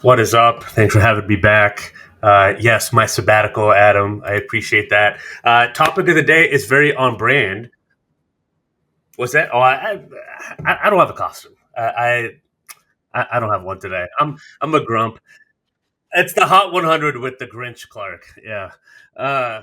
What is up? Thanks for having me back. Yes, my sabbatical, Adam. I appreciate that. Topic of the day is very on brand. What's that? I don't have a costume. I don't have one today. I'm a grump. It's the Hot 100 with the Grinch, Clark. Yeah. Uh,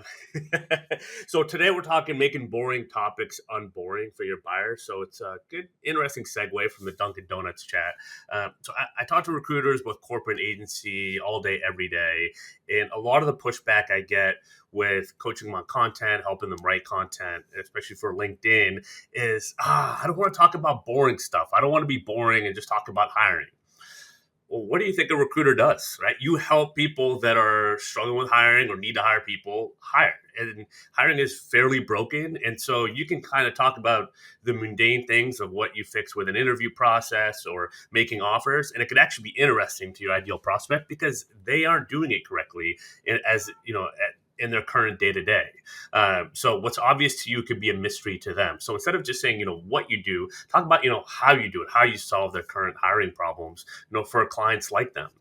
so today we're talking making boring topics unboring for your buyers. So it's a good, interesting segue from the Dunkin' Donuts chat. I talk to recruiters, both corporate agency, all day, every day, and a lot of the pushback I get with coaching them on content, helping them write content, especially for LinkedIn, is I don't want to talk about boring stuff. I don't want to be boring and just talk about hiring. Well, what do you think a recruiter does, right? You help people that are struggling with hiring or need to hire people hire. And hiring is fairly broken. And so you can kind of talk about the mundane things of what you fix with an interview process or making offers. And it could actually be interesting to your ideal prospect because they aren't doing it correctly as, in their current day to day. So what's obvious to you could be a mystery to them. So instead of just saying, what you do, talk about, how you do it, how you solve their current hiring problems, for clients like them.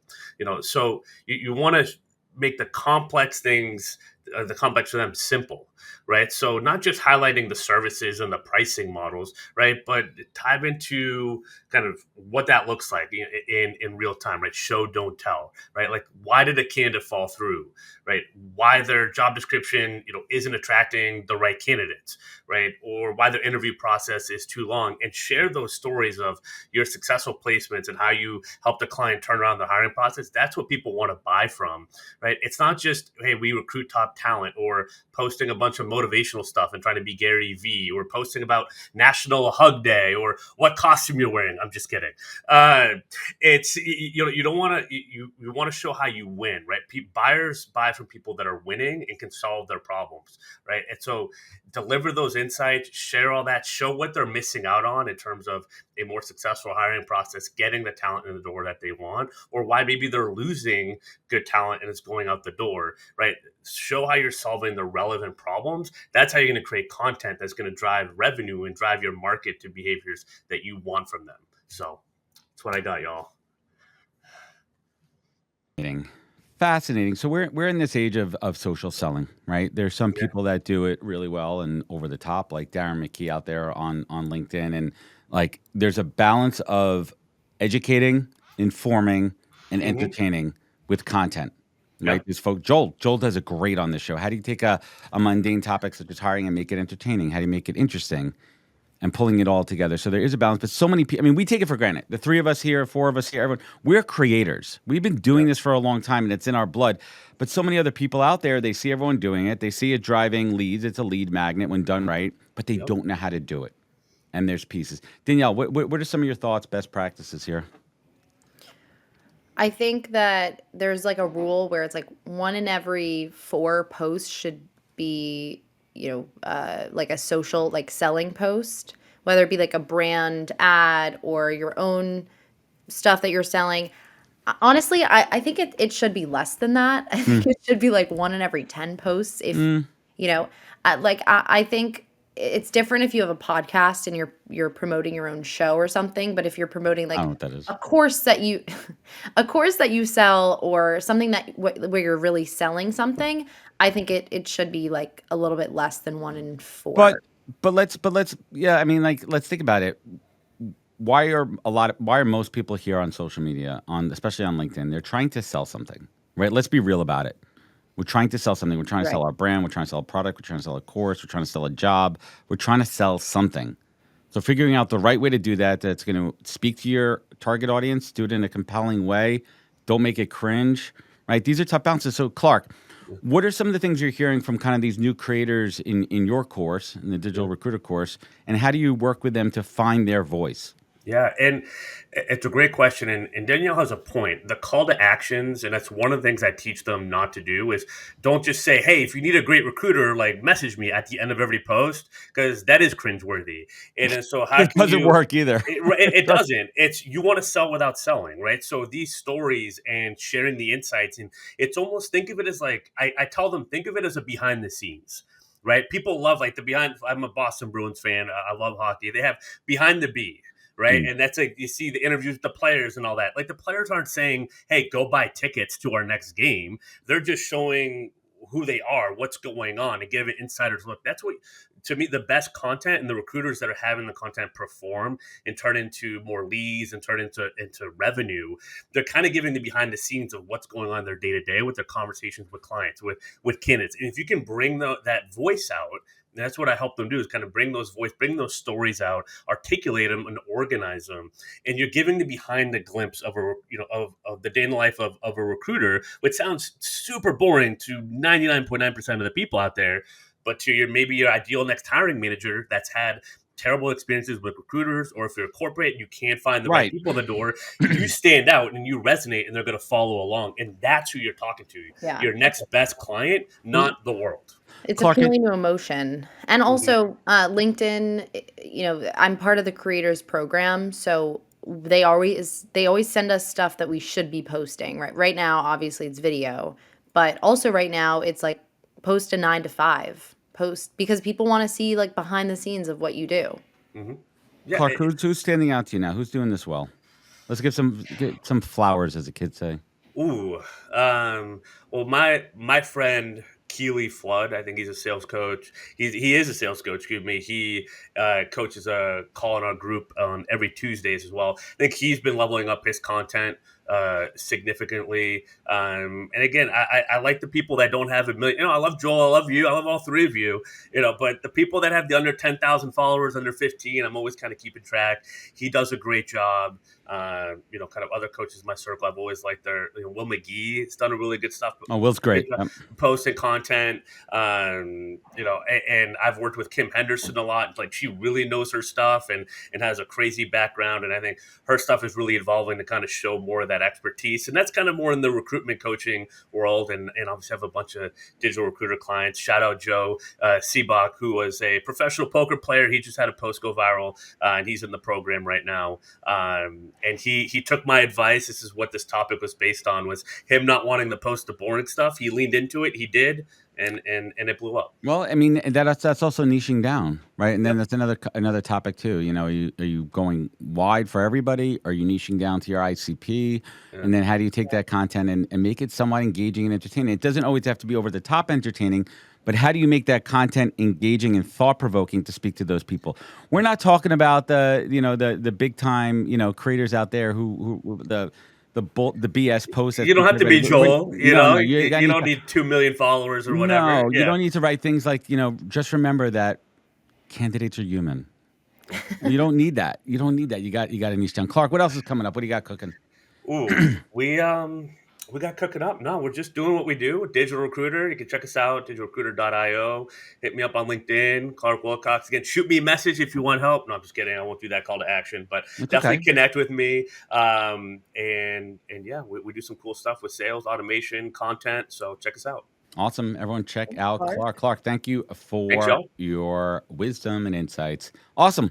So you want to make the complex for them simple, right? So not just highlighting the services and the pricing models, right? But dive into kind of what that looks like in real time, right? Show, don't tell, right? Like why did a candidate fall through, right? Why their job description, isn't attracting the right candidates, right? Or why their interview process is too long, and share those stories of your successful placements and how you help the client turn around the hiring process. That's what people want to buy from, right? It's not just, hey, we recruit top talent, or posting a bunch of motivational stuff and trying to be Gary V, or posting about National Hug Day or what costume you're wearing. I'm just kidding. It's you don't want to you want to show how you win, right? Buyers buy from people that are winning and can solve their problems, right? And so deliver those insights, share all that, show what they're missing out on in terms of a more successful hiring process, getting the talent in the door that they want, or why maybe they're losing good talent and it's going out the door, right? Show how you're solving the relevant problems. That's how you're going to create content that's going to drive revenue and drive your market to behaviors that you want from them. So that's what I got, y'all. Fascinating. Fascinating. So we're in this age of social selling, right? There's some Yeah. people that do it really well and over the top, like Darren McKee out there on LinkedIn, and like there's a balance of educating, informing, and Mm-hmm. entertaining with content, right? Yep. This folk Joel does it great on this show. How do you take a mundane topic such as hiring and make it entertaining? How do you make it interesting? And pulling it all together. So there is a balance, but so many people, I mean, we take it for granted. The three of us here, four of us here, everyone, we're creators. We've been doing this for a long time and it's in our blood. But so many other people out there, they see everyone doing it. They see it driving leads. It's a lead magnet when done right, but they Yep. don't know how to do it. And there's pieces. Danielle, what are some of your thoughts, best practices here? I think that there's like a rule where it's like one in every four posts should be, like a social, like selling post, whether it be like a brand ad or your own stuff that you're selling. Honestly, I think it should be less than that. I Mm, think it should be like one in every 10 posts. If, mm, you know, I think it's different if you have a podcast and you're promoting your own show or something. But if you're promoting I don't like know what that is. a course that you, a course that you sell or something that where you're really selling something, I think it should be like a little bit less than one in But four. but let's yeah, I mean like let's think about it. Why are most people here on social media, on especially on LinkedIn? They're trying to sell something, right? Let's be real about it. We're trying to sell something. We're trying to sell Right. our brand. We're trying to sell a product. We're trying to sell a course. We're trying to sell a job. We're trying to sell something. So figuring out the right way to do that, that's going to speak to your target audience, do it in a compelling way. Don't make it cringe, right? These are tough balances. So Clark, what are some of the things you're hearing from kind of these new creators in your course, in the digital recruiter course, and how do you work with them to find their voice? Yeah, and it's a great question, and Danielle has a point. The call to actions, and that's one of the things I teach them not to do, is don't just say, "Hey, if you need a great recruiter, like message me at the end of every post," because that is cringeworthy. And so, how It can doesn't you? work either. It doesn't. It's you want to sell without selling, right? So these stories and sharing the insights, and it's almost think of it as like I tell them think of it as a behind the scenes, right? People love like the behind. I'm a Boston Bruins fan. I love hockey. They have behind the B, right? And that's like, you see the interviews with the players and all that. Like, the players aren't saying, hey, go buy tickets to our next game. They're just showing who they are, what's going on, and give an insider's look. That's what, to me, the best content, and the recruiters that are having the content perform and turn into more leads and turn into revenue. They're kind of giving the behind the scenes of what's going on in their day to day with their conversations with clients, with candidates. And if you can bring that voice out, and that's what I help them do, is kind of bring those stories out, articulate them, and organize them. And you're giving the behind the glimpse of of the day in the life of a recruiter, which sounds super boring to 99.9% of the people out there, but to maybe your ideal next hiring manager that's had terrible experiences with recruiters, or if you're a corporate and you can't find the right people in the door, you stand out and you resonate, and they're going to follow along. And that's who you're talking to. Yeah. Your next best client, not the world. It's appealing to emotion. And also LinkedIn, I'm part of the creators program, so they always send us stuff that we should be posting. Right now, obviously it's video, but also right now it's like post a 9 to 5 post, because people want to see like behind the scenes of what you do. Yeah, Clark, who's standing out to you now? Who's doing this well? Let's get some flowers, as the kids say. Ooh, well, my friend Keely Flood, I think he's a sales coach. He is a sales coach. Excuse me. He coaches a call in our group on every Tuesdays as well. I think he's been leveling up his content significantly. And again, I like the people that don't have a million. I love Joel. I love you. I love all three of you. But the people that have the under 10,000 followers, under 15, I'm always kind of keeping track. He does a great job. Kind of other coaches in my circle, I've always liked their. Will McGee has done a really good stuff. Oh, Will's great. Posting content. And I've worked with Kim Henderson a lot. Like, she really knows her stuff and has a crazy background. And I think her stuff is really evolving to kind of show more of that expertise. And that's kind of more in the recruitment coaching world. And obviously have a bunch of digital recruiter clients. Shout out Joe Seabach, who was a professional poker player. He just had a post go viral, and he's in the program right now. And he took my advice. This is what this topic was based on, was him not wanting to post the boring stuff. He leaned into it. He did. And it blew up. Well, I mean, that's also niching down, right? And then that's another topic too. Are you going wide for everybody? Are you niching down to your ICP? Yeah. And then how do you take that content and make it somewhat engaging and entertaining? It doesn't always have to be over the top entertaining, but how do you make that content engaging and thought provoking to speak to those people? We're not talking about the big time creators out there who the BS post. You don't have to be Joel. You don't need 2 million followers or whatever. No, you don't need to write things like, just remember that candidates are human. You don't need that. You got to niche down. Clark, what else is coming up? What do you got cooking? Ooh, we got cooking up. No, we're just doing what we do. Digital Recruiter. You can check us out, digitalrecruiter.io. Hit me up on LinkedIn, Clark Wilcox. Again, shoot me a message if you want help. No, I'm just kidding. I won't do that call to action, but definitely connect with me. And yeah, we do some cool stuff with sales, automation, content. So check us out. Awesome. Everyone check out Clark. Clark, thank you for your wisdom and insights. Awesome.